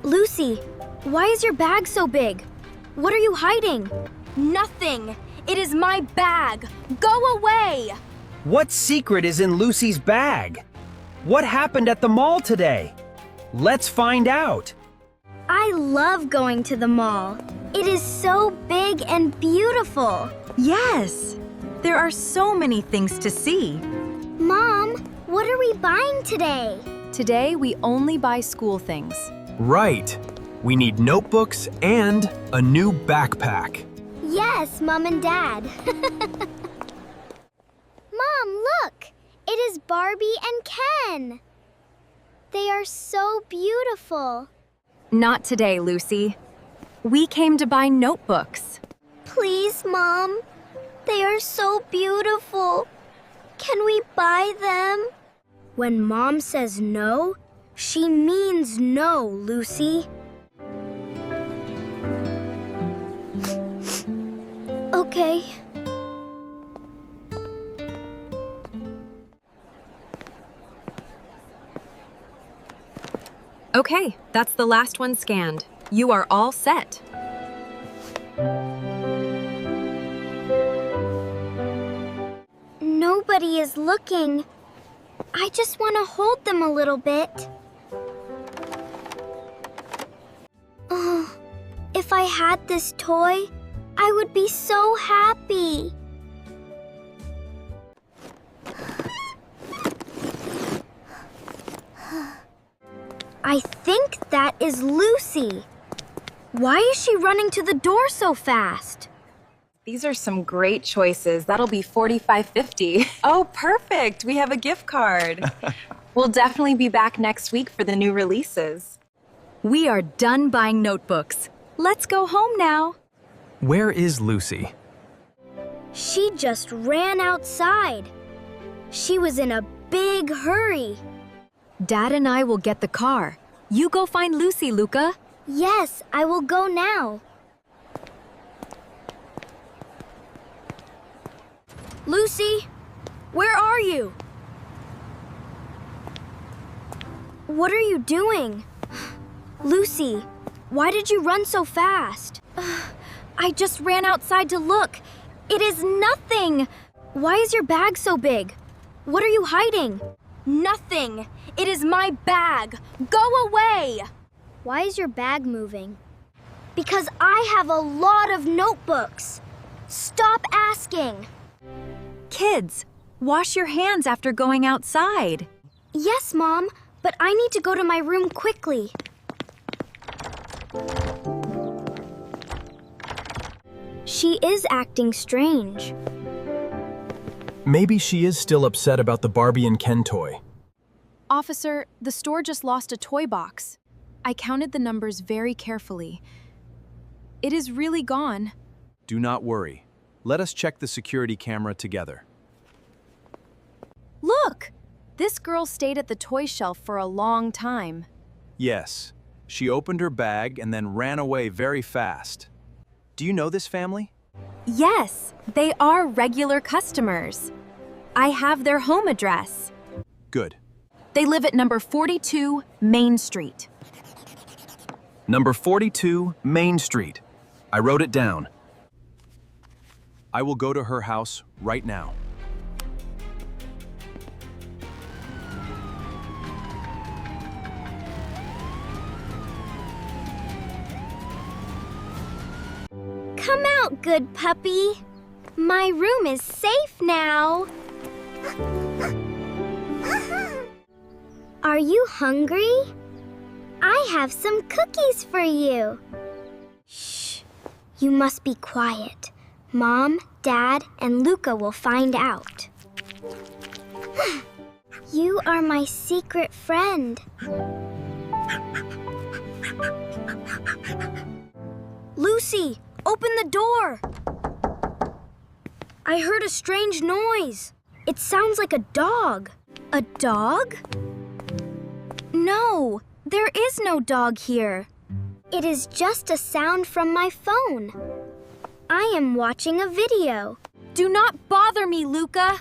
Lucy, why is your bag so big? What are you hiding? Nothing. It is my bag. Go away! What secret is in Lucy's bag? What happened at the mall today? Let's find out. I love going to the mall. It is so big and beautiful. Yes! There are so many things to see. Mom, what are we buying today? Today, we only buy school things. Right. We need notebooks and a new backpack. Yes, Mom and Dad. Mom, look! It is Barbie and Ken. They are so beautiful. Not today, Lucy. We came to buy notebooks. Please, Mom. They are so beautiful. Can we buy them? When Mom says no, she means no, Lucy. Okay. Okay, that's the last one scanned. You are all set. Nobody is looking. I just want to hold them a little bit. Oh, if I had this toy, I would be so happy. I think that is Lucy. Why is she running to the door so fast? These are some great choices. That'll be $45.50. Oh, perfect! We have a gift card. We'll definitely be back next week for the new releases. We are done buying notebooks. Let's go home now. Where is Lucy? She just ran outside. She was in a big hurry. Dad and I will get the car. You go find Lucy, Luka. Yes, I will go now. Lucy, where are you? What are you doing? Lucy, why did you run so fast? I just ran outside to look. It is nothing. Why is your bag so big? What are you hiding? Nothing. It is my bag. Go away. Why is your bag moving? Because I have a lot of notebooks. Stop asking. Kids, wash your hands after going outside. Yes, Mom, but I need to go to my room quickly. She is acting strange. Maybe she is still upset about the Barbie and Ken toy. Officer, the store just lost a toy box. I counted the numbers very carefully. It is really gone. Do not worry. Let us check the security camera together. Look! This girl stayed at the toy shelf for a long time. Yes, she opened her bag and then ran away very fast. Do you know this family? Yes, they are regular customers. I have their home address. Good. They live at number 42 Main Street. Number 42, Main Street. I wrote it down. I will go to her house right now. Come out, good puppy. My room is safe now. Are you hungry? I have some cookies for you. Shh. You must be quiet. Mom, Dad, and Luka will find out. You are my secret friend. Lucy, open the door. I heard a strange noise. It sounds like a dog. A dog? No, there is no dog here. It is just a sound from my phone. I am watching a video. Do not bother me, Luka.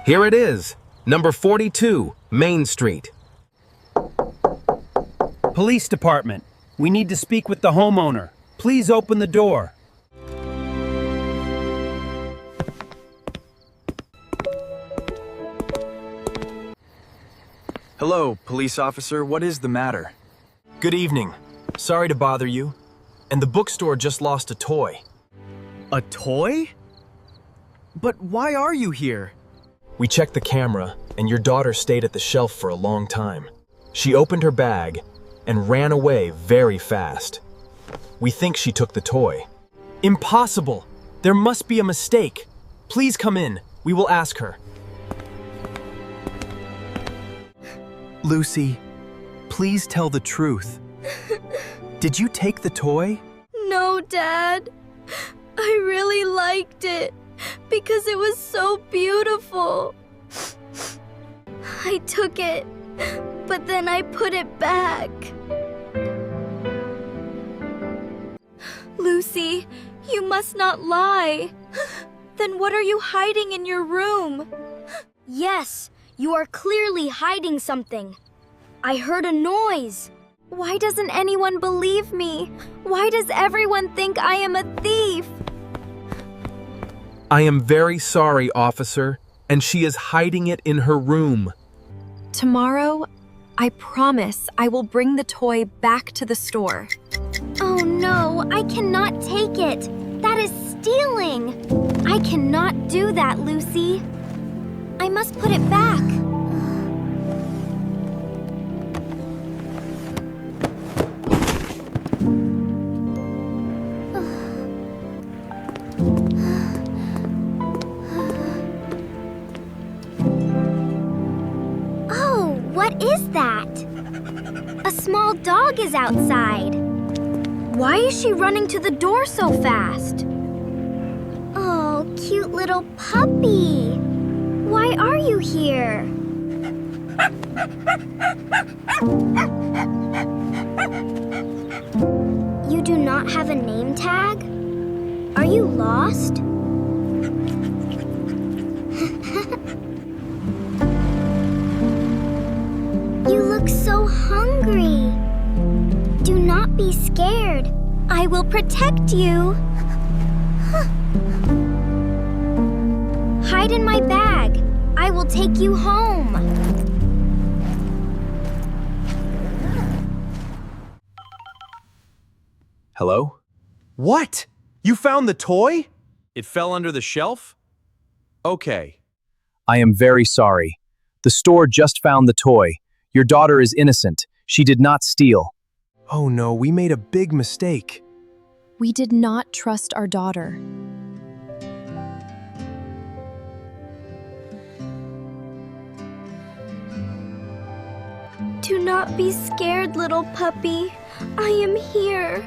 Here it is, number 42, Main Street. Police department, we need to speak with the homeowner. Please open the door. Hello, police officer. What is the matter? Good evening. Sorry to bother you. And the bookstore just lost a toy. A toy? But why are you here? We checked the camera, and your daughter stayed at the shelf for a long time. She opened her bag and ran away very fast. We think she took the toy. Impossible! There must be a mistake. Please come in. We will ask her. Lucy, please tell the truth. Did you take the toy? No, Dad. I really liked it because it was so beautiful. I took it, but then I put it back. Lucy, you must not lie. Then what are you hiding in your room? Yes, you are clearly hiding something. I heard a noise. Why doesn't anyone believe me? Why does everyone think I am a thief? I am very sorry, officer, and she is hiding it in her room. Tomorrow, I promise I will bring the toy back to the store. Oh no, I cannot take it. That is stealing. I cannot do that, Lucy. I must put it back. Oh, what is that? A small dog is outside. Why is she running to the door so fast? Oh, cute little puppy. Why are you here? You do not have a name tag? Are you lost? You look so hungry. Do not be scared. I will protect you. Hide in my bag. I will take you home. Hello? What? You found the toy? It fell under the shelf? Okay. I am very sorry. The store just found the toy. Your daughter is innocent. She did not steal. Oh no, we made a big mistake. We did not trust our daughter. Do not be scared, little puppy. I am here.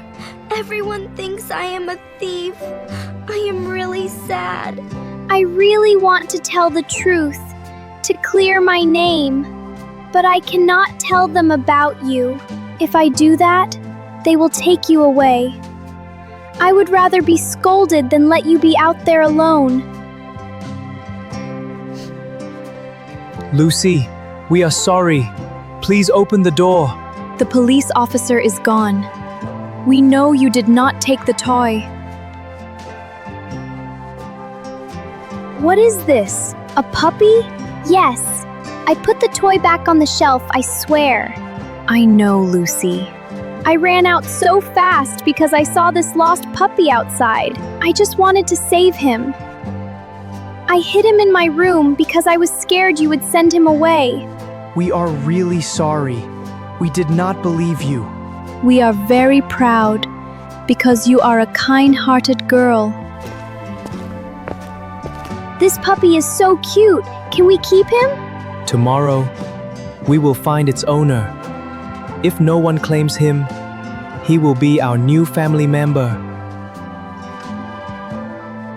Everyone thinks I am a thief. I am really sad. I really want to tell the truth, to clear my name. But I cannot tell them about you. If I do that, they will take you away. I would rather be scolded than let you be out there alone. Lucy, we are sorry. Please open the door. The police officer is gone. We know you did not take the toy. What is this? A puppy? Yes. I put the toy back on the shelf, I swear. I know, Lucy. I ran out so fast because I saw this lost puppy outside. I just wanted to save him. I hid him in my room because I was scared you would send him away. We are really sorry. We did not believe you. We are very proud because you are a kind-hearted girl. This puppy is so cute. Can we keep him? Tomorrow, we will find its owner. If no one claims him, he will be our new family member.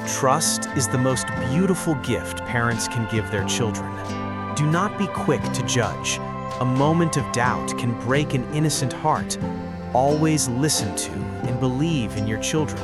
Trust is the most beautiful gift parents can give their children. Do not be quick to judge. A moment of doubt can break an innocent heart. Always listen to and believe in your children.